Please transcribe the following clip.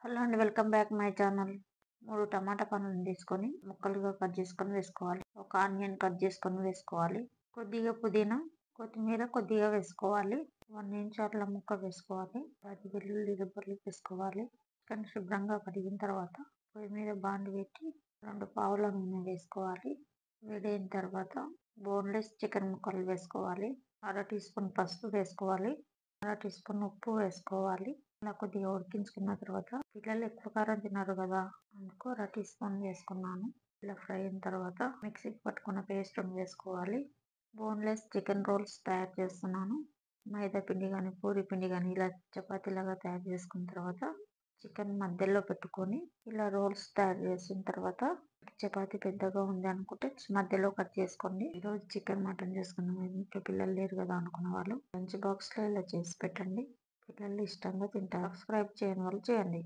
Hello అండి, welcome back my channel. 3 టమాటా పండ్లను తీసుకొని ముక్కలుగా కట్ చేసుకొని వేసుకోవాలి. ఒక ఆనియన్ కట్ చేసుకొని వేసుకోవాలి. కొద్దిగా పుదీనా, కొత్తిమీర కొద్దిగా వేసుకోవాలి. 1 ఇంచ్ అట్లా ముక్క వేసుకోవాలి. 10 వెల్లుల్లి రెబ్బలు వేసుకోవాలి. చికెన్ శుభ్రంగా కడిగిన తర్వాత పొయ్యి మీద బాండి పెట్టి 2 పావుల నూనె వేసుకోవాలి. వేడైన తర్వాత బోన్లెస్ చికెన్ ముక్కలు వేసుకోవాలి. 1/2 టీ స్పూన్ పసుపు వేసుకోవాలి. 1/2 టీ స్పూన్ ఉప్పు వేసుకోవాలి. ఇలా కొద్దిగా ఉడికించుకున్న తర్వాత, పిల్లలు ఎక్కువ కారం తిన్నారు కదా, అందుకు 1/2 టీ స్పూన్ వేసుకున్నాను. ఇలా ఫ్రై అయిన తర్వాత మిక్సీకి పట్టుకున్న పేస్ట్ వేసుకోవాలి. బోన్లెస్ చికెన్ రోల్స్ తయారు చేస్తున్నాను. మైదా పిండి కానీ పూరి పిండి కానీ ఇలా చపాతీలాగా తయారు చేసుకున్న తర్వాత చికెన్ మధ్యలో పెట్టుకొని ఇలా రోల్స్ తయారు చేసిన తర్వాత, చపాతీ పెద్దగా ఉంది అనుకుంటే మధ్యలో కట్ చేసుకోండి. ఈరోజు చికెన్ మటన్ చేసుకున్నాం, ఇంట్లో పిల్లలు లేరు కదా అనుకున్న వాళ్ళు లంచ్ బాక్స్ లో ఇలా చేసి పెట్టండి. పిల్లలు ఇష్టంగా తింటారు. సబ్స్క్రైబ్ చేయని వాళ్ళు చేయండి.